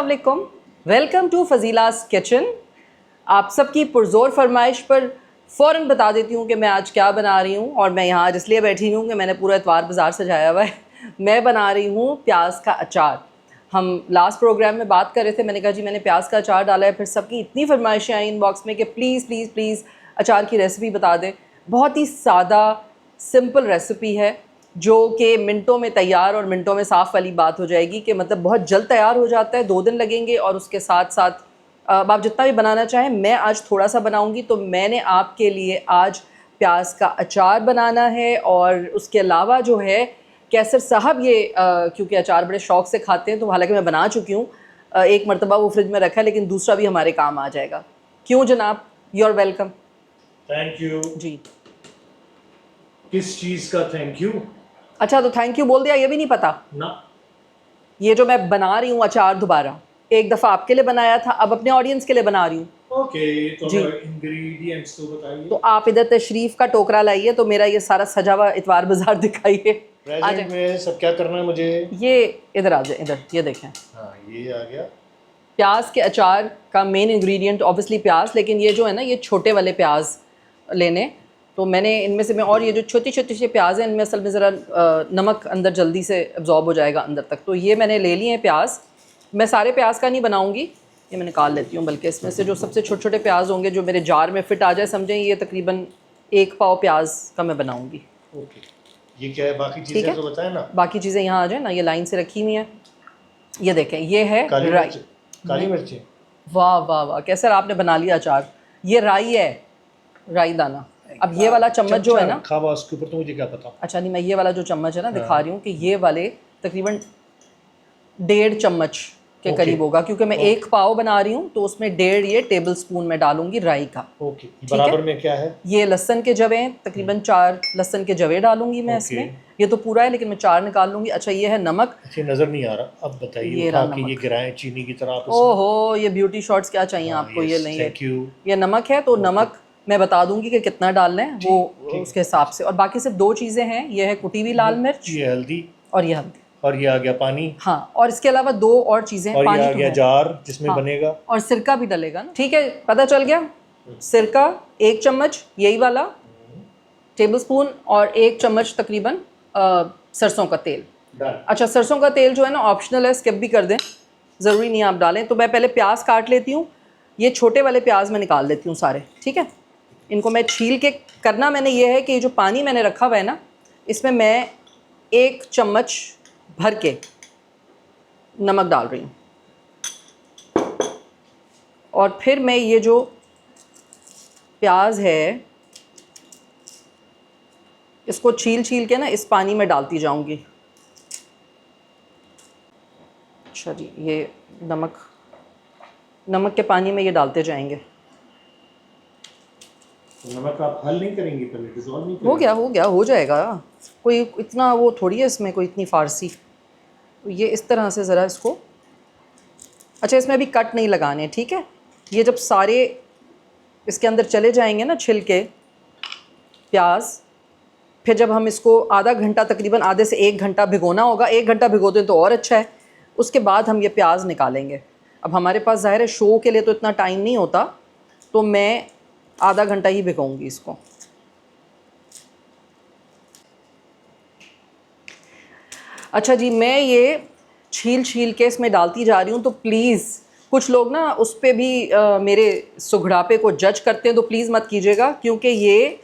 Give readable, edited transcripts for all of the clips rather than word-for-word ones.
अस्सलाम वालेकुम, welcome to फजीलास kitchen. आप सबकी पुरजोर फरमाइश पर फ़ौरन बता देती हूँ कि मैं आज क्या बना रही हूँ। और मैं यहाँ आज इसलिए बैठी हूँ कि मैंने पूरा इतवार बाज़ार सजाया हुआ है। मैं बना रही हूँ प्याज का अचार। हम लास्ट प्रोग्राम में बात कर रहे थे, मैंने कहा जी मैंने प्याज का अचार डाला है, फिर सबकी इतनी फरमाइशें आई इनबॉक्स में कि प्लीज़ प्लीज़ प्लीज़ अचार की रेसिपी बता दें। बहुत ही सादा सिंपल रेसिपी है जो कि मिनटों में तैयार और मिनटों में साफ़ वाली बात हो जाएगी कि मतलब बहुत जल्द तैयार हो जाता है, 2 दिन लगेंगे। और उसके साथ साथ आप जितना भी बनाना चाहें, मैं आज थोड़ा सा बनाऊंगी। तो मैंने आपके लिए आज प्याज का अचार बनाना है। और उसके अलावा जो है कैसर साहब ये क्योंकि अचार बड़े शौक़ से खाते हैं, तो हालांकि मैं बना चुकी हूँ एक मरतबा, वो फ्रिज में रखा है, लेकिन दूसरा भी हमारे काम आ जाएगा। क्यों जनाब, you are welcome. Thank you जी। किस चीज़ का थैंक यू? अच्छा, तो थैंक यू बोल दिया, ये भी नहीं पता ना। ये जो मैं बना रही हूँ अचार, दोबारा एक दफ़ा आपके लिए बनाया था, अब अपने ऑडियंस के लिए बना रही हूँ। ओके, तो जी। इंग्रेडिएंट्स तो बताइए। तो आप इधर तशरीफ़ का टोकरा लाइए, तो मेरा ये सारा सजा हुआ इतवार बाज़ार दिखाइए। प्रेजेंट में सब क्या करना है मुझे? ये इधर आ जाए, इधर ये देखें। हाँ, ये आ गया। प्याज के अचार का मेन इंग्रेडिएंट ऑब्वियसली प्याज, लेकिन ये जो है ना, ये छोटे वाले प्याज लेने। तो मैंने इनमें से और ये जो छोटी छोटी सी प्याज हैं, इनमें असल में ज़रा नमक अंदर जल्दी से अब्जॉर्ब हो जाएगा अंदर तक। तो ये मैंने ले लिए हैं प्याज। मैं सारे प्याज का नहीं बनाऊंगी, ये मैं निकाल लेती हूँ। बल्कि इसमें से जो सबसे छोटे छोटे प्याज होंगे, जो मेरे जार में फ़िट आ जाए, समझें ये तकरीबन 1 पाव प्याज का मैं बनाऊँगी। ओके, ये क्या है? बाकी चीज़ें तो बताएं ना। बाकी चीज़ें यहाँ आ जाए ना, ये लाइन से रखी हुई हैं। ये देखें, ये है राई। काली मिर्च। वाह वाह वाह, कैसे आपने बना लिया अचार। ये राई है, राई दाना। अब ये वाला चम्मच जो है ना, खावा उसके ऊपर, तो मुझे क्या पता। अच्छा नहीं, मैं ये वाला जो चम्मच है ना दिखा रही हूँ कि ये वाले तकरीबन 1.5 चम्मच के करीब होगा, क्योंकि मैं 1 पाव बना रही हूँ, तो उसमें 1.5 ये टेबल स्पून में डालूंगी राई का। ओके, बराबर में क्या है? ये लहसन के जवे, तकरीबन 4 लहसन के जवे डालूंगी मैं इसमें। ये तो पूरा है, लेकिन मैं 4 निकाल लूंगी। अच्छा, ये है नमक। अच्छा, नज़र नहीं आ रहा, अब बताइए। ये उठा के ये गिराएं चीनी की तरह। ओहो, ये ब्यूटी शॉट्स क्या चाहिए आपको। ये नहीं है, ये नमक है। तो नमक मैं बता दूंगी कि कितना डालना है, वो उसके हिसाब से। और बाकी सिर्फ 2 चीज़ें हैं, ये है कुटी हुई लाल मिर्च, ये हल्दी, और ये हल्दी, और ये आ गया पानी। हाँ, और इसके अलावा 2 और चीज़ें, और पानी ये आ गया जार जिसमें बनेगा, और सिरका भी डलेगा ना। ठीक है, पता चल गया। सिरका 1 चम्मच, यही वाला टेबल स्पून, और 1 चम्मच तकरीबन सरसों का तेल। अच्छा, सरसों का तेल जो है ना ऑप्शनल है, स्किप भी कर दें, ज़रूरी नहीं आप डालें। तो मैं पहले प्याज काट लेती हूँ। ये छोटे वाले प्याज मैं निकाल लेती हूँ सारे, ठीक है। इनको मैं छील के, करना मैंने ये है कि जो पानी मैंने रखा हुआ है ना, इसमें मैं 1 चम्मच भर के नमक डाल रही हूँ। और फिर मैं ये जो प्याज है, इसको छील छील के ना इस पानी में डालती जाऊंगी। अच्छा जी, ये नमक के पानी में ये डालते जाएंगे। तो नमक आप हल नहीं करेंगी पहले? डिसॉल्व नहीं करेंगी? हो गया, हो जाएगा। कोई इतना वो थोड़ी है इसमें, कोई इतनी फारसी। तो ये इस तरह से ज़रा इसको, अच्छा इसमें अभी कट नहीं लगाने, ठीक है। ये जब सारे इसके अंदर चले जाएंगे ना छिलके प्याज, फिर जब हम इसको आधा घंटा, तकरीबन आधे से 1 घंटा भिगोना होगा। 1 घंटा भिगो दें तो और अच्छा है। उसके बाद हम ये प्याज निकालेंगे। अब हमारे पास ज़ाहिर है शो के लिए तो इतना टाइम नहीं होता, तो मैं आधा घंटा ही भिगोऊंगी इसको। अच्छा जी, मैं ये छील छील के इसमें डालती जा रही हूँ। तो प्लीज़, कुछ लोग ना उस पर भी मेरे सुघड़ापे को जज करते हैं, तो प्लीज़ मत कीजिएगा, क्योंकि ये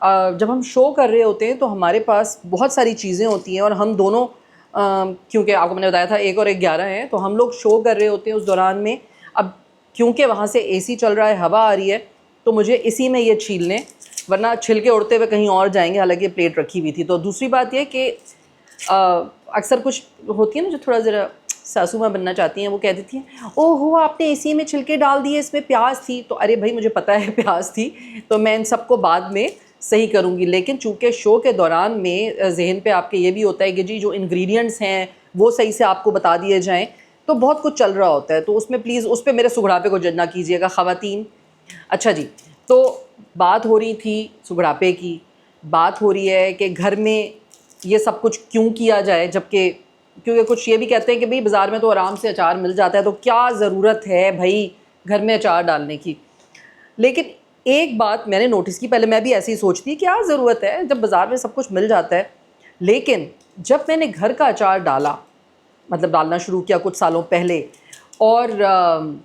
जब हम शो कर रहे होते हैं तो हमारे पास बहुत सारी चीज़ें होती हैं, और हम दोनों क्योंकि आपको मैंने बताया था 1 और 1 11 हैं, तो हम लोग शो कर रहे होते हैं उस दौरान में। अब क्योंकि वहाँ से एसी चल रहा है, हवा आ रही है, तो मुझे इसी में ये छीलने, वरना छिलके उड़ते हुए कहीं और जाएंगे। हालांकि प्लेट रखी हुई थी। तो दूसरी बात यह कि अक्सर कुछ होती है ना जो थोड़ा ज़रा सासू माँ बनना चाहती हैं, वो कह देती हैं ओहो आपने इसी में छिलके डाल दिए, इसमें प्याज थी। तो अरे भाई, मुझे पता है प्याज थी, तो मैं इन सबको बाद में सही करूँगी। लेकिन चूँकि शो के दौरान में जहन पे आपके ये भी होता है कि जी जो इंग्रेडिएंट्स हैं वो सही से आपको बता दिए जाएँ, तो बहुत कुछ चल रहा होता है। तो उसमें प्लीज़ उस पर मेरे सुघड़ापे को जज ना कीजिएगा ख़वातीन। अच्छा जी, तो बात हो रही थी सुघड़ापे की, बात हो रही है कि घर में ये सब कुछ क्यों किया जाए, जबकि क्योंकि कुछ ये भी कहते हैं कि भाई बाज़ार में तो आराम से अचार मिल जाता है, तो क्या ज़रूरत है भाई घर में अचार डालने की। लेकिन एक बात मैंने नोटिस की, पहले मैं भी ऐसे ही सोचती क्या ज़रूरत है जब बाज़ार में सब कुछ मिल जाता है। लेकिन जब मैंने घर का अचार डाला, मतलब डालना शुरू किया कुछ सालों पहले, और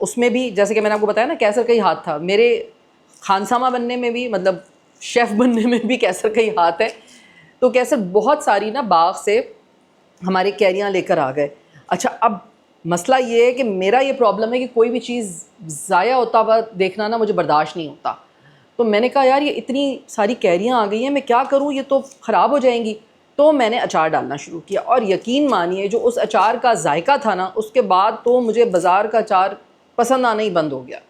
उसमें भी जैसे कि मैंने आपको बताया ना कैसर का ही हाथ था मेरे, खानसामा बनने में भी, मतलब शेफ़ बनने में भी कैसर का ही हाथ है। तो कैसर बहुत सारी ना बाग से हमारे कैरियाँ लेकर आ गए। अच्छा, अब मसला ये है कि मेरा ये प्रॉब्लम है कि कोई भी चीज़ ज़ाया होता हुआ देखना ना मुझे बर्दाश्त नहीं होता। तो मैंने कहा यार ये इतनी सारी कैरियाँ आ गई हैं, मैं क्या करूँ, ये तो ख़राब हो जाएंगी। तो मैंने अचार डालना शुरू किया और यकीन मानिए जो उस अचार का जायका था ना, उसके बाद तो मुझे बाज़ार का अचार पसंद आना ही बंद हो गया।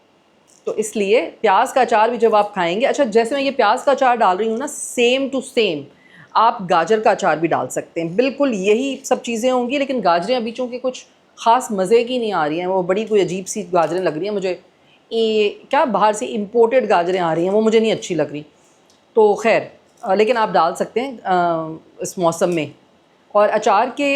तो इसलिए प्याज का अचार भी जब आप खाएंगे, अच्छा जैसे मैं ये प्याज का अचार डाल रही हूँ ना, सेम टू सेम आप गाजर का अचार भी डाल सकते हैं। बिल्कुल यही सब चीज़ें होंगी, लेकिन गाजरें अभी चूँकि कुछ ख़ास मज़े की नहीं आ रही हैं, वो बड़ी कोई अजीब सी गाजरें लग रही हैं मुझे, ये क्या बाहर से इम्पोर्टेड गाजरें आ रही हैं, वो मुझे नहीं अच्छी लग रही। तो खैर लेकिन आप डाल सकते हैं इस मौसम में। और अचार के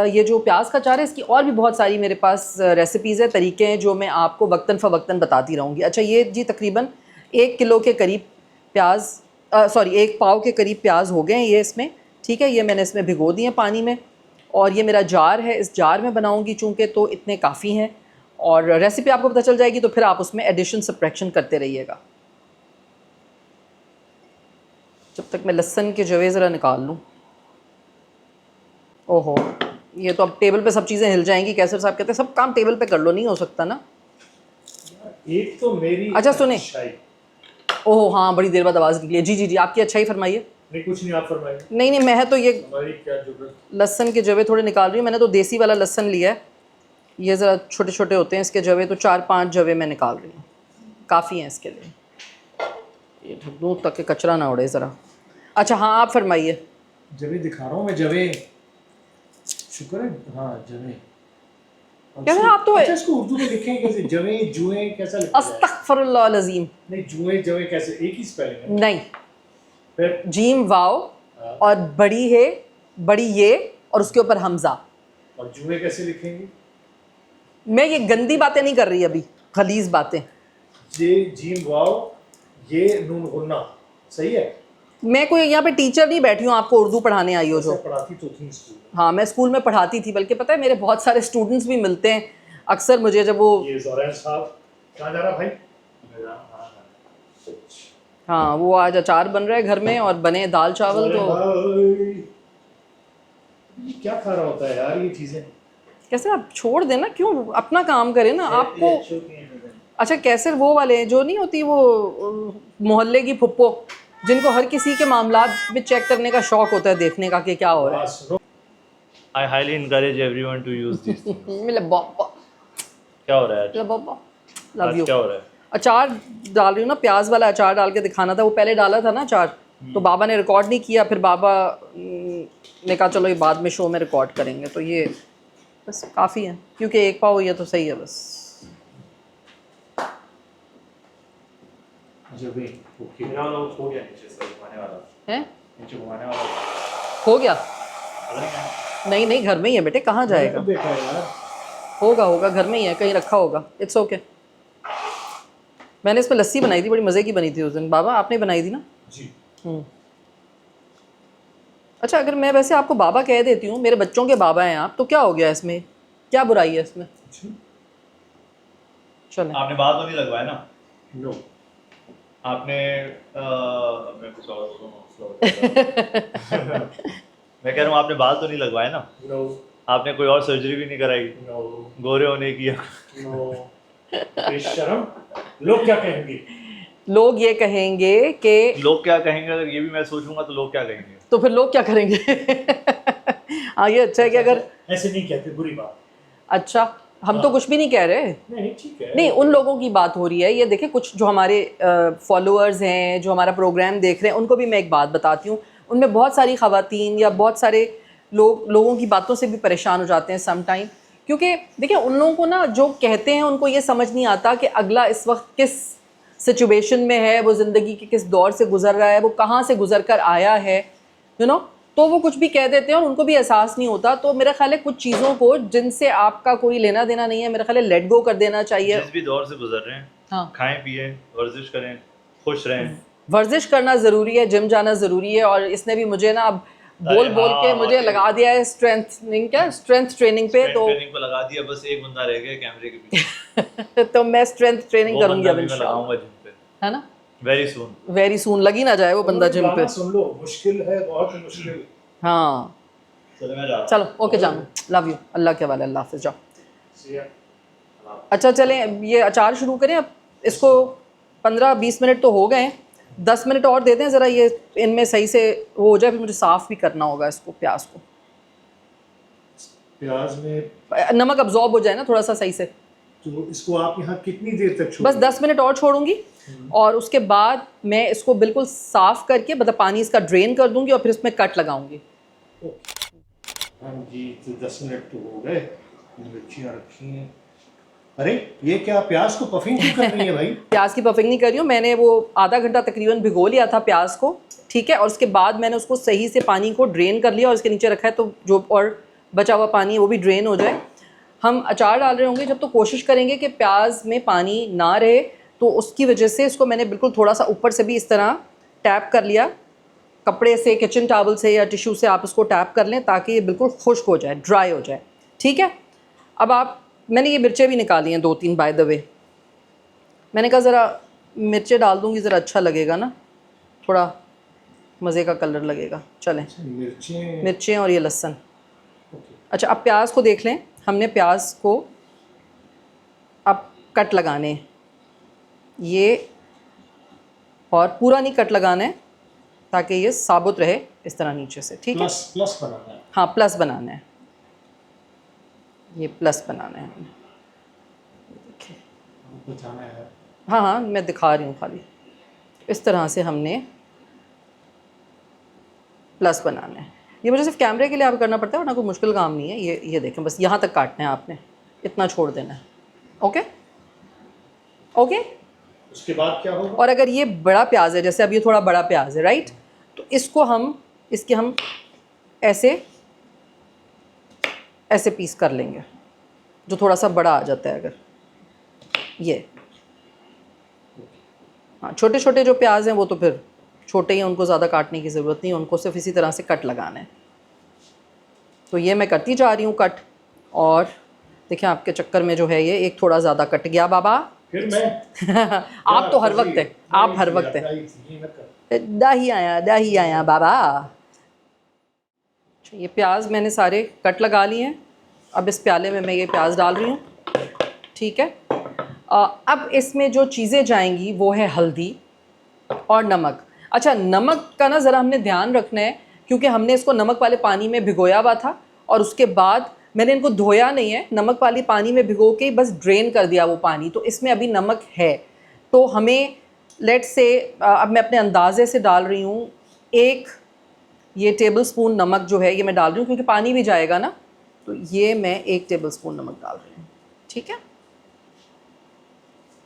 ये जो प्याज का अचार है, इसकी और भी बहुत सारी मेरे पास रेसिपीज़ है, तरीके हैं जो मैं आपको वक्तन फ़वक्तन बताती रहूँगी। अच्छा, ये जी तकरीबन 1 किलो के करीब प्याज, सॉरी 1 पाव के करीब प्याज हो गए हैं ये इसमें, ठीक है। ये मैंने इसमें भिगो दिए पानी में, और ये मेरा जार है, इस जार में बनाऊँगी चूँकि, तो इतने काफ़ी हैं। और रेसिपी आपको पता चल जाएगी तो फिर आप उसमें एडिशन सब्ट्रैक्शन करते रहिएगा। जब तक मैं लहसुन के जवे ज़रा निकाल लूँ। ओहो, ये तो अब टेबल पे सब चीज़ें हिल जाएंगी। कैसर साहब कहते हैं सब काम टेबल पे कर लो, नहीं हो सकता ना। एक तो मेरी अच्छा सुने, अच्छाई। ओहो हाँ, बड़ी देर बाद आवाज़ निकली है। जी जी जी, आपकी अच्छाई फरमाइए। नहीं कुछ नहीं, आप फरमाइए। नहीं नहीं, मैं तो ये हमारी क्या जरूरत। लहसुन के जवे थोड़े निकाल रही हूँ। मैंने तो देसी वाला लहसुन लिया है, ये ज़रा छोटे छोटे होते हैं इसके जवे, तो 4-5 जवे मैं निकाल रही हूँ, काफ़ी हैं इसके लिए। ये ढक दूँ ताकि कचरा ना उड़े ज़रा। अच्छा हाँ, आप फरमाइए। जवे दिखा रहा हूँ मैं, जवे। शुक्र है, हाँ जवे। कैसे आप तो अच्छा, इसको उर्दू में लिखें कैसे? जवे जुए कैसा लिखा है? अस्तगफिरुल्लाह अज़ीम। नहीं, जुए जवे कैसे, एक ही स्पेलिंग है? नहीं, फिर जीम वाव और बड़ी है, बड़ी ये, और उसके ऊपर हमजा। और जुए कैसे लिखेंगे? मैं ये गंदी बातें नहीं कर रही अभी, खलीज बातें। ये जीम वाव, ये नून गुन्ना, सही है। मैं कोई यहाँ पे टीचर नहीं बैठी हूँ आपको उर्दू पढ़ाने आई हो जो। पढ़ाती तो थी स्कूल में। हाँ, मैं स्कूल में पढ़ाती थी, बल्कि पता है मेरे बहुत सारे स्टूडेंट्स भी मिलते हैं अक्सर मुझे जब वो। ये ज़ोरैन साहब कहाँ जा रहा भाई? हाँ, वो आज अचार बन रहा है घर में और बने दाल चावल। तो क्या खा रहा होता है यार ये चीज़ें? कैसे आप छोड़ देना, क्यों अपना काम करें ना आपको। अच्छा, कैसे वो वाले जो नहीं होती वो मोहल्ले की फुप्पो, जिनको हर किसी के मामलात में चेक करने का शौक होता है, देखने का कि क्या हो रहा है। I highly encourage everyone to use these things. मिले बाबा, क्या हो रहा है आज? मिले बाबा, लव आज यू। क्या हो रहा है? अचार डाल रही हूँ ना, प्याज वाला अचार डाल के दिखाना था। वो पहले डाला था ना अचार, तो बाबा ने रिकॉर्ड नहीं किया, फिर बाबा ने कहा चलो ये बाद में शो में रिकॉर्ड करेंगे। तो ये बस काफ़ी है, क्योंकि 1 पाव ये तो सही है बस। जवे ओके। मेरा वाला वो हो गया नीचे से घुमाने वाला। हैं? नीचे घुमाने वाला। हो गया? पता नहीं क्या। नहीं नहीं, घर में ही है बेटे, कहाँ जाएगा। देखा है यार। होगा होगा, घर में ही है, कहीं रखा होगा। It's okay. मैंने इसमें लस्सी बनाई थी, बड़ी मज़े की बनी थी उस दिन। बाबा आपने बनाई थी ना? जी। अच्छा, अगर मैं वैसे आपको बाबा कह देती हूँ, मेरे बच्चों के बाबा हैं आप, तो क्या हो गया इसमें, क्या बुराई है इसमें? चलें। आपने बाल तो नहीं लगवाया ना? नो। आपने मैं कुछ और मैं कह रहा हूँ आपने बाल तो नहीं लगवाए ना? नो। आपने कोई और सर्जरी भी नहीं कराई? नो। गोरे होने की? नो। बेशरम, लोग क्या कहेंगे? लोग ये कहेंगे कि लोग क्या कहेंगे, अगर ये भी मैं सोचूंगा तो लोग क्या कहेंगे? तो फिर लोग क्या करेंगे? हाँ, ये अच्छा है कि अगर ऐसे नहीं कहते, बुरी बात। अच्छा, हम तो कुछ भी नहीं कह रहे। नहीं ठीक है। नहीं, उन लोगों की बात हो रही है। ये देखिए, कुछ जो हमारे फॉलोअर्स हैं, जो हमारा प्रोग्राम देख रहे हैं, उनको भी मैं एक बात बताती हूँ। उनमें बहुत सारी ख़वातीन या बहुत सारे लोगों की बातों से भी परेशान हो जाते हैं सम टाइम, क्योंकि देखिए उन लोगों को ना जो कहते हैं उनको ये समझ नहीं आता कि अगला इस वक्त किस सिचुएशन में है, वो ज़िंदगी के किस दौर से गुज़र रहा है, वो कहाँ से गुज़र कर आया है, यू नो। तो वो कुछ भी कह देते हैं और उनको भी एहसास नहीं होता। तो मेरा ख्याल है कुछ चीज़ों को जिनसे आपका कोई लेना देना नहीं है, मेरा ख्याल है लेट गो कर देना चाहिए। जिस भी दौर से गुजर रहे हैं, हाँ, खाएं पिए, वर्जिश करें, खुश रहें। वर्जिश करना ज़रूरी है, जिम जाना ज़रूरी है। और इसने भी मुझे ना अब बोल बोल के मुझे लगा दिया है स्ट्रेंथ ट्रेनिंग पे। तो ट्रेनिंग पे लगा दिया, बस एक बंदा रह गया कैमरे के पीछे। तो मैं स्ट्रेंथ ट्रेनिंग वो करूंगी बंदा अब भी मैं इंशाल्लाह, लगाऊंगा जिम पे है ना। Very soon. लगी ना जाए वो बंदा जिम पे। गाना सुन लो, मुश्किल है, बहुत मुश्किल। हाँ चलो मैं जा रहा हूं। चलो, ओके जानू, लव यू, अल्लाह के हवाले, अल्लाह हाफिज़, जाओ। See ya. अच्छा चलें, ये अचार शुरू करें अब। इसको 15-20 मिनट तो हो गए हैं, 10 मिनट और दे दें ज़रा, ये इनमें सही से वो हो जाए। फिर मुझे साफ़ भी करना होगा इसको, प्याज को, प्याज में नमक अब्जॉर्ब हो जाए ना थोड़ा सा सही से। तो इसको आप यहाँ कितनी देर तक बस छोड़ेंगे? 10 मिनट और छोड़ूंगी और उसके बाद मैं इसको बिल्कुल साफ़ करके, मतलब पानी इसका ड्रेन कर दूंगी और फिर इसमें कट लगाऊंगी। हाँ जी, तो 10 मिनट तो हो गए। मिर्चियाँ रखी हैं। अरे ये क्या, प्याज को पफिंग क्यों कर रही है भाई? प्याज की पफिंग नहीं कर रही हूँ, मैंने वो आधा घंटा तकरीबन भिगो लिया था प्याज को, ठीक है। और उसके बाद मैंने उसको सही से पानी को ड्रेन कर लिया और इसके नीचे रखा है, तो जो और बचा हुआ पानी है वो भी ड्रेन हो जाए। हम अचार डाल रहे होंगे जब, तो कोशिश करेंगे कि प्याज में पानी ना रहे। तो उसकी वजह से इसको मैंने बिल्कुल थोड़ा सा ऊपर से भी इस तरह टैप कर लिया, कपड़े से, किचन टॉवल से या टिश्यू से आप इसको टैप कर लें ताकि ये बिल्कुल खुश्क हो जाए, ड्राई हो जाए, ठीक है। अब मैंने ये मिर्चें भी निकाली हैं 2-3 बाय द वे। मैंने कहा ज़रा मिर्चें डाल दूँगी, ज़रा अच्छा लगेगा ना, थोड़ा मज़े का कलर लगेगा। चलें, मिर्चें और ये लहसुन। अच्छा, अब प्याज को देख लें, हमने प्याज को अब कट लगाने हैं, ये, और पूरा नहीं कट लगाना है ताकि ये साबुत रहे इस तरह नीचे से, ठीक है। प्लस बनाना है। हाँ, प्लस बनाना है, ये प्लस बनाना है हमें। देखिए, बताना है। हाँ हाँ, मैं दिखा रही हूँ खाली। इस तरह से हमने प्लस बनाना है। ये मुझे सिर्फ कैमरे के लिए आप करना पड़ता है, वरना कोई मुश्किल काम नहीं है। ये देखें, बस यहाँ तक काटना है आपने, इतना छोड़ देना है। Okay okay. उसके बाद क्या होगा? और अगर ये बड़ा प्याज है, जैसे अब ये थोड़ा बड़ा प्याज है, राइट, तो इसको हम ऐसे पीस कर लेंगे, जो थोड़ा सा बड़ा आ जाता है। अगर ये, हाँ, छोटे छोटे जो प्याज हैं वो तो फिर छोटे ही हैं, उनको ज़्यादा काटने की ज़रूरत नहीं है, उनको सिर्फ इसी तरह से कट लगाना है। तो ये मैं करती जा रही हूँ कट, और देखिए आपके चक्कर में जो है ये एक थोड़ा ज़्यादा कट गया बाबा। फिर मैं आप तो हर वक्त है, आप हर वक्त है। दाही आया बाबा। ये प्याज मैंने सारे कट लगा लिए हैं। अब इस प्याले में मैं ये प्याज डाल रही हूँ, ठीक है। अब इसमें जो चीज़ें जाएंगी वो है हल्दी और नमक। अच्छा, नमक का ना ज़रा हमने ध्यान रखना है, क्योंकि हमने इसको नमक वाले पानी में भिगोया हुआ था और उसके बाद मैंने इनको धोया नहीं है, नमक वाली पानी में भिगो के बस ड्रेन कर दिया वो पानी, तो इसमें अभी नमक है। तो हमें लेट्स से, अब मैं अपने अंदाज़े से डाल रही हूँ, 1 ये टेबल स्पून नमक जो है ये मैं डाल रही हूँ, क्योंकि पानी भी जाएगा ना, तो ये मैं 1 टेबल स्पून नमक डाल रही हूँ, ठीक है।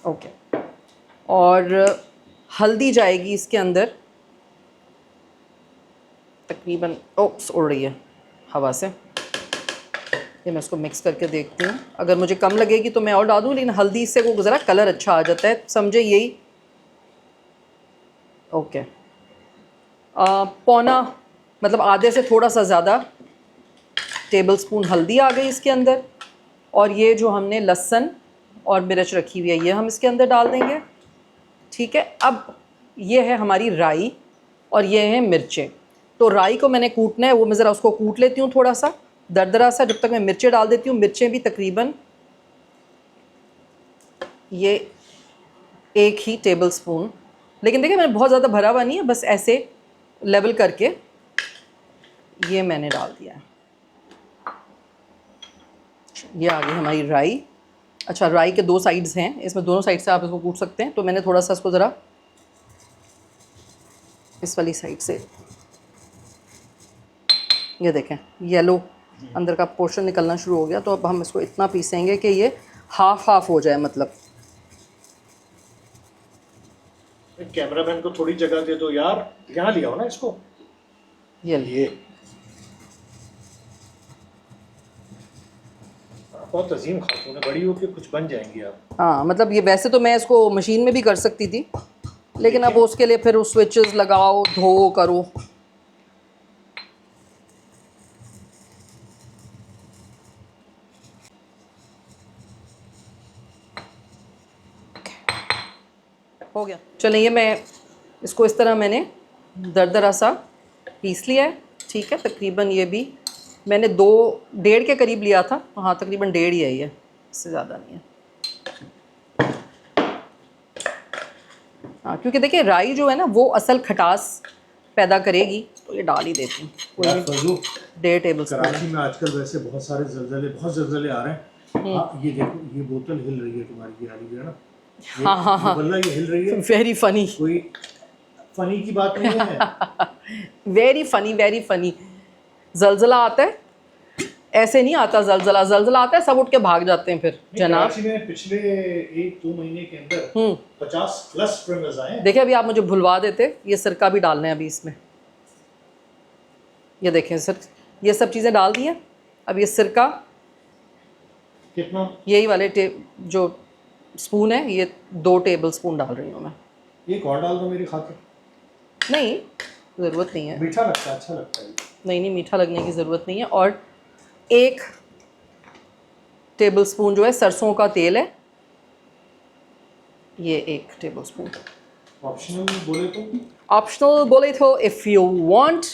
ओके, और हल्दी जाएगी इसके अंदर तकरीबन, ओप्स उड़ रही है हवा से, ये मैं इसको मिक्स करके देखती हूँ। अगर मुझे कम लगेगी तो मैं और डाल दूँ, लेकिन हल्दी से वो ज़रा कलर अच्छा आ जाता है, समझे यही। ओके, पौना, मतलब आधे से थोड़ा सा ज़्यादा टेबल स्पून हल्दी आ गई इसके अंदर। और ये जो हमने लहसुन और मिर्च रखी हुई है ये हम इसके अंदर डाल देंगे, ठीक है। अब ये है हमारी राई और ये है मिर्चें। तो राई को मैंने कूटना है, वो मैं ज़रा उसको कूट लेती हूँ थोड़ा सा दरदरा सा, जब तक मैं मिर्चें डाल देती हूँ। मिर्चें भी तकरीबन ये 1 ही टेबल स्पून, लेकिन देखिए मैंने बहुत ज़्यादा भरा हुआ नहीं है, बस ऐसे लेवल करके ये मैंने डाल दिया है। ये आ गई हमारी राई। अच्छा, राई के 2 साइड्स हैं, इसमें दोनों साइड से आप इसको कूट सकते हैं। तो मैंने थोड़ा सा इसको ज़रा इस वाली साइड से, ये देखें येलो अंदर का पोर्शन निकलना शुरू हो गया। तो अब हम इसको इतना पीसेंगे कि ये हाफ हो जाए, मतलब। कैमरामैन को थोड़ी जगह दे दो यार, यहाँ लिया हो ना इसको, ये लिए बहुत अजीम खातून है, बड़ी हो के कुछ बन जाएंगी आप। हाँ मतलब ये वैसे तो मैं इसको मशीन में भी कर सकती थी, लेकिन अब उसके लिए फिर उस स्विचेस लगाओ, धो, करो। हो गया। चलिए ये मैं इसको इस तरह मैंने दरदरा सा पीस लिया है, ठीक है। तकरीबन ये भी मैंने 2-1.5 के करीब लिया था, हाँ तकरीबन 1.5 ही है ये, इससे ज़्यादा नहीं है। हाँ क्योंकि देखिए राई जो है ना वो असल खटास पैदा करेगी, तो ये डाल ही देती हूँ। यार फजू, 1.5 टेबल स्पून। कराची में आजकल वैसे बहुत जल्जले आ रहे हैं। हाँ ये देखो, ये बोतल हिल रही है तुम्हारी, ये आ रही है ना, हाँ बल्ला ये हिल रही है। वेरी फनी, कोई फनी की बात नहीं है। Very funny. जलजला आता है, ऐसे नहीं आता जलजला, जलजला आता है सब उठ के भाग जाते हैं फिर जनाब। कराची में पिछले 1-2 महीने के अंदर 50+ ट्रिमर्स आए हैं। देखिए अभी आप मुझे भुलवा देते, ये सिरका भी डालना है अभी इसमें। ये देखें सर, ये सब चीज़ें डाल दी हैं। अब ये सिरका कितना? यही वाले जो स्पून है, ये 2 टेबल स्पून डाल रही हूँ मैं। एक और डाल दो मेरी खातिर। नहीं ज़रूरत नहीं है, मीठा लगता है, अच्छा लगता है। नहीं मीठा लगने की ज़रूरत नहीं है। और 1 टेबल स्पून जो है सरसों का तेल है, ये 1 टेबल स्पून। ऑप्शनल बोले तो? ऑप्शनल बोले तो if you want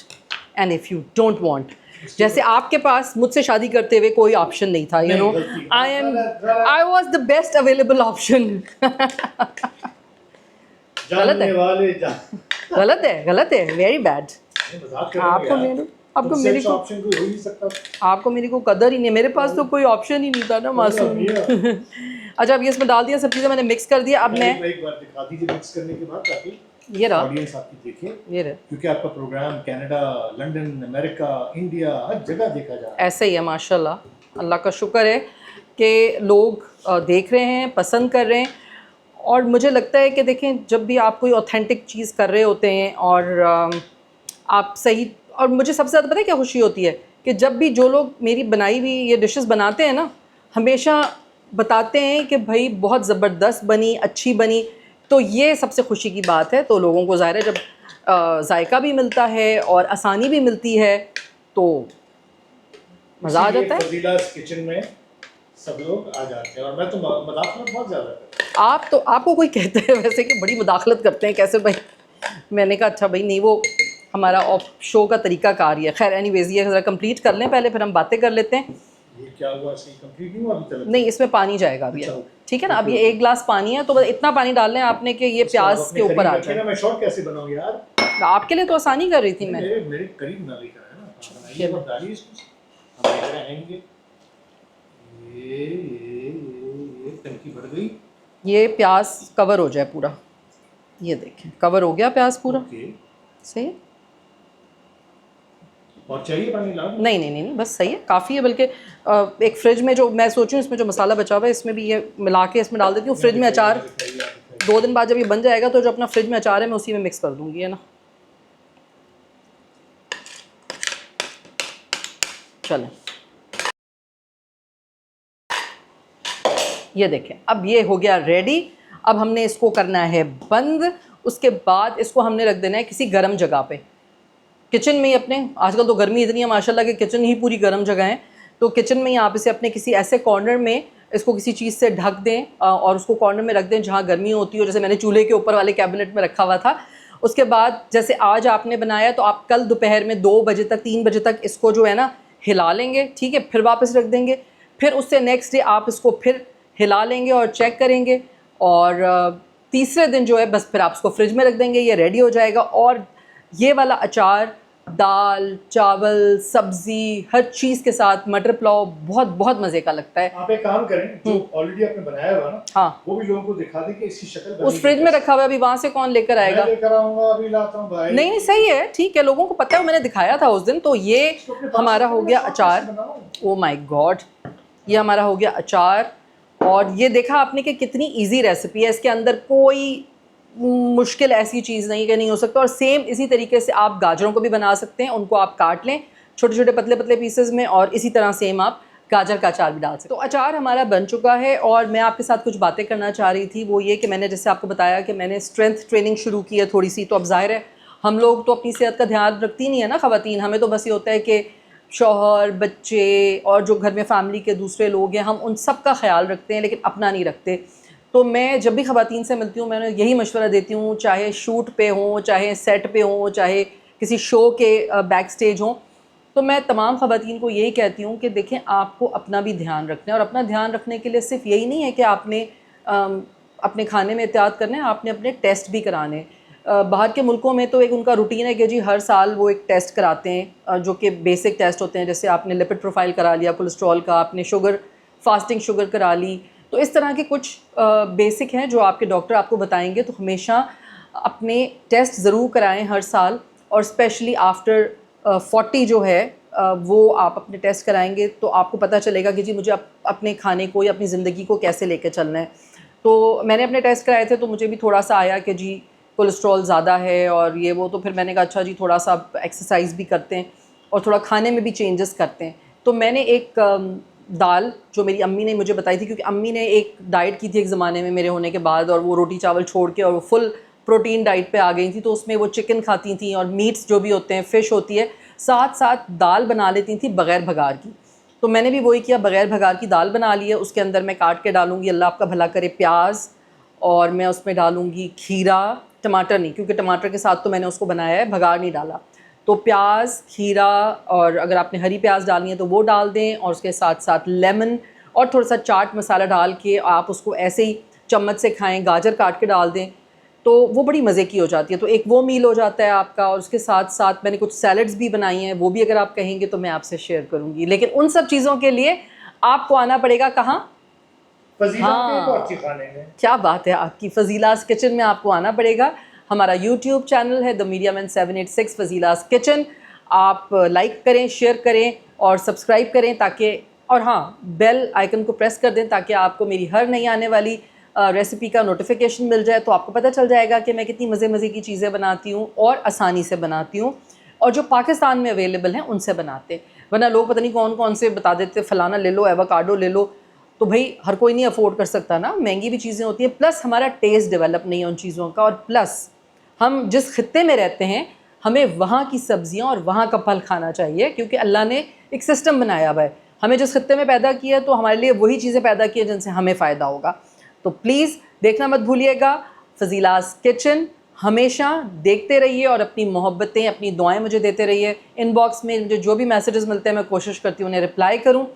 and if you don't want. जैसे आपके पास मुझसे शादी करते हुए कोई ऑप्शन नहीं था, you know, I was the best available option. गलत है, गलत है, वेरी बैड। आपको मेरी को कदर ही नहीं, मेरे पास तो कोई ऑप्शन ही नहीं था ना मासूम। अच्छा अब ये इसमें डाल दिया, सब चीज़ें मैंने मिक्स कर दिया। अब मैं एक बार दिखा दीजिए मिक्स करने के बाद, ताकि ये रहा ऑडियंस आपकी देखे, ये रहा, क्योंकि आपका program Canada, London, America, India, हर जगह देखा जा रहा है। ऐसे ही है माशाल्लाह। अल्लाह का शुक्र है कि लोग देख रहे हैं, पसंद कर रहे हैं। और मुझे लगता है कि देखें, जब भी आप कोई ऑथेंटिक चीज़ कर रहे होते हैं और आप सही, और मुझे सबसे ज़्यादा पता है क्या खुशी होती है कि जब भी जो लोग मेरी बनाई हुई ये डिशेस बनाते हैं ना, हमेशा बताते हैं कि भाई बहुत ज़बरदस्त बनी, अच्छी बनी। तो ये सबसे खुशी की बात है। तो लोगों को ज़ाहिर है जब जायका भी मिलता है और आसानी भी मिलती है तो मज़ा आ जाता है। फजीला's किचन में सब लोग आ जाते हैं, और मैं तो मदाखलत बहुत ज़्यादा करता हूं। आपको कोई कहते हैं वैसे कि बड़ी मुदाखलत करते हैं, कैसे भाई? मैंने कहा अच्छा भाई नहीं, वो हमारा ऑफ शो का तरीका कार ही है। खैर एनीवेज ये ज़रा कंप्लीट कर लें पहले, फिर हम बातें कर लेते हैं। ये क्या हुआ, सही कंप्लीट नहीं हुआ अभी तक? नहीं, इसमें पानी जाएगा अभी। अच्छा, ठीक है ना। अब ये 1 गिलास पानी है, तो बस इतना पानी डालना है आपने कि ये प्याज के ऊपर आ जाए। मैं शॉर्ट कैसे बनाऊं यार? आपके लिए तो आसानी कर रही थी मैं। मेरे करीब ना लेकर है ना, बनाइए और डालिए इसको, हम देख रहे हैं। ये टंकी भर गई। ये प्याज कवर हो जाए पूरा, ये देखें कवर हो गया प्याज पूरा। सही। और चाहिए पानी लाओ? नहीं बस सही है, काफ़ी है। बल्कि एक फ्रिज में जो मैं सोचूं, इसमें जो मसाला बचा हुआ है इसमें भी ये मिला के इसमें डाल देती हूँ। फ्रिज में अचार 2 दिन बाद जब ये बन जाएगा तो जो अपना फ्रिज में अचार है मैं उसी में मिक्स कर दूँगी, है ना। चलें, ये देखें अब ये हो गया रेडी। अब हमने इसको करना है बंद। उसके बाद इसको हमने रख देना है किसी गर्म जगह पे, किचन में ही अपने। आजकल तो गर्मी इतनी है माशाल्लाह कि किचन ही पूरी गर्म जगह है। तो किचन में ही आप इसे अपने किसी ऐसे कॉर्नर में इसको किसी चीज़ से ढक दें और उसको कॉर्नर में रख दें जहाँ गर्मी होती हो। जैसे मैंने चूल्हे के ऊपर वाले कैबिनेट में रखा हुआ था। उसके बाद जैसे आज आपने बनाया तो आप कल दोपहर में 2 बजे तक 3 बजे तक इसको जो है ना हिला लेंगे, ठीक है, फिर वापस रख देंगे। फिर उससे नेक्स्ट डे आप इसको फिर हिला लेंगे और चेक करेंगे, और तीसरे दिन जो है बस फिर आप इसको फ्रिज में रख देंगे, ये रेडी हो जाएगा। और ये वाला अचार दाल, चावल, सब्ज़ी, हर चीज़ के साथ, मटर पुलाव बहुत बहुत मज़े का लगता है। आप एक काम करें, जो ऑलरेडी आपने बनाया हुआ ना, हाँ, वो भी लोगों को दिखा दें कि इसकी शक्ल उस फ्रिज में रखा हुआ है, अभी वहाँ से कौन लेकर आएगा? मैं लेकर आऊँगा, अभी लाता हूँ भाई। नहीं सही है, ठीक है, लोगों को पता है, मैंने दिखाया था उस दिन। तो ये हमारा हो गया अचार। ओ माय गॉड, ये हमारा हो गया अचार। और ये देखा आपने कि कितनी इजी रेसिपी है, इसके अंदर कोई मुश्किल ऐसी चीज़ नहीं कि नहीं हो सकता। और सेम इसी तरीके से आप गाजरों को भी बना सकते हैं। उनको आप काट लें छोटे छोटे पतले पतले पीसेस में, और इसी तरह सेम आप गाजर का अचार भी डाल सकते। तो अचार हमारा बन चुका है और मैं आपके साथ कुछ बातें करना चाह रही थी। वो ये कि मैंने जैसे आपको बताया कि मैंने स्ट्रेंथ ट्रेनिंग शुरू की है थोड़ी सी, तो अब ज़ाहिर है हम लोग तो अपनी सेहत का ध्यान रखती नहीं है ना ख़वातीन। हमें तो बस ये होता है कि शौहर, बच्चे और जो घर में फ़ैमिली के दूसरे लोग हैं, हम उन सब का ख्याल रखते हैं लेकिन अपना नहीं रखते। तो मैं जब भी ख़वातीन से मिलती हूँ मैं उन्हें यही मशवरा देती हूँ, चाहे शूट पे हों, चाहे सेट पे हों, चाहे किसी शो के बैक स्टेज हों, तो मैं तमाम ख़वातीन को यही कहती हूँ कि देखें आपको अपना भी ध्यान रखना है। और अपना ध्यान रखने के लिए सिर्फ यही नहीं है कि आपने अपने खाने में एहतियात करना है, आपने अपने टेस्ट भी कराने। बाहर के मुल्कों में तो एक उनका रूटीन है कि जी हर साल वो एक टेस्ट कराते हैं जो कि बेसिक टेस्ट होते हैं। जैसे आपने लिपिड प्रोफाइल करा लिया कोलेस्ट्रॉल का, आपने शुगर फास्टिंग शुगर करा ली, तो इस तरह के कुछ बेसिक हैं जो आपके डॉक्टर आपको बताएंगे। तो हमेशा अपने टेस्ट ज़रूर कराएं हर साल, और स्पेशली आफ्टर 40 जो है वो आप अपने टेस्ट कराएंगे तो आपको पता चलेगा कि जी मुझे अपने खाने को या अपनी ज़िंदगी को कैसे लेकर चलना है। तो मैंने अपने टेस्ट कराए थे तो मुझे भी थोड़ा सा आया कि जी कोलेस्ट्रॉल ज़्यादा है और ये वो, तो फिर मैंने कहा अच्छा जी थोड़ा सा एक्सरसाइज भी करते हैं और थोड़ा खाने में भी चेंजेस करते हैं। तो मैंने एक दाल जो मेरी अम्मी ने मुझे बताई थी, क्योंकि अम्मी ने एक डाइट की थी एक ज़माने में मेरे होने के बाद, और वो रोटी चावल छोड़ के और वो फुल प्रोटीन डाइट पे आ गई थी। तो उसमें वो चिकन खाती थी और मीट्स जो भी होते हैं, फ़िश होती है, साथ साथ दाल बना लेती थी बग़ैर भगार की। तो मैंने भी वही किया, बग़ैर भगार की दाल बना ली है। उसके अंदर मैं काट के डालूँगी, अल्लाह आपका भला करे, प्याज, और मैं उसमें डालूँगी खीरा, टमाटर नहीं, क्योंकि टमाटर के साथ तो मैंने उसको बनाया है, भगार नहीं डाला। तो प्याज, खीरा, और अगर आपने हरी प्याज डालनी है तो वो डाल दें, और उसके साथ साथ लेमन और थोड़ा सा चाट मसाला डाल के आप उसको ऐसे ही चम्मच से खाएं। गाजर काट के डाल दें तो वो बड़ी मज़े की हो जाती है। तो एक वो मील हो जाता है आपका, और उसके साथ साथ मैंने कुछ सैलड्स भी बनाई हैं, वो भी अगर आप कहेंगे तो मैं आपसे शेयर करूँगी। लेकिन उन सब चीज़ों के लिए आपको आना पड़ेगा कहाँ? हाँ, क्या बात है आपकी, फ़ज़ीलास किचन में आपको आना पड़ेगा। हमारा यूट्यूब चैनल है द मीडिया मैन 786 फ़ज़ीलास किचन। आप लाइक करें, शेयर करें और सब्सक्राइब करें ताकि, और हाँ, बेल आइकन को प्रेस कर दें ताकि आपको मेरी हर नई आने वाली रेसिपी का नोटिफिकेशन मिल जाए। तो आपको पता चल जाएगा कि मैं कितनी मज़े की चीज़ें बनाती हूँ और आसानी से बनाती हूँ, और जो पाकिस्तान में अवेलेबल हैं उनसे बनाते। वरना लोग पता नहीं कौन कौन से बता देते, फ़लाना ले लो, एवोकाडो ले लो, तो भाई हर कोई नहीं अफोर्ड कर सकता ना, महंगी भी चीज़ें होती हैं। प्लस हमारा टेस्ट डेवलप नहीं है उन चीज़ों का, और प्लस हम जिस खित्ते में रहते हैं हमें वहाँ की सब्ज़ियाँ और वहाँ का फल खाना चाहिए, क्योंकि अल्लाह ने एक सिस्टम बनाया हुआ है। हमें जिस खित्ते में पैदा किया तो हमारे लिए वही चीज़ें पैदा की हैं जिनसे हमें फ़ायदा होगा। तो प्लीज़ देखना मत भूलिएगा फ़ज़ीलास किचन। हमेशा देखते रहिए और अपनी मोहब्बतें, अपनी दुआएं मुझे देते रहिए। इनबॉक्स में मुझे जो भी मैसेजेस मिलते हैं मैं कोशिश करती हूँ उन्हें रिप्लाई करूँ।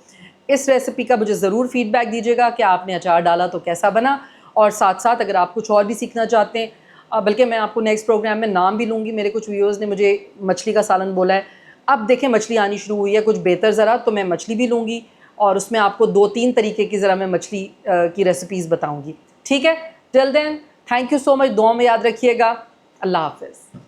इस रेसिपी का मुझे ज़रूर फ़ीडबैक दीजिएगा कि आपने अचार डाला तो कैसा बना, और साथ साथ अगर आप कुछ और भी सीखना चाहते हैं, बल्कि मैं आपको नेक्स्ट प्रोग्राम में नाम भी लूँगी। मेरे कुछ व्यूअर्स ने मुझे मछली का सालन बोला है, अब देखें मछली आनी शुरू हुई है कुछ बेहतर ज़रा, तो मैं मछली भी लूँगी और उसमें आपको 2-3 तरीके की ज़रा मैं मछली की रेसिपीज़ बताऊँगी। ठीक है, till then thank you so much, दुआ में याद रखिएगा। अल्लाह हाफ़िज़।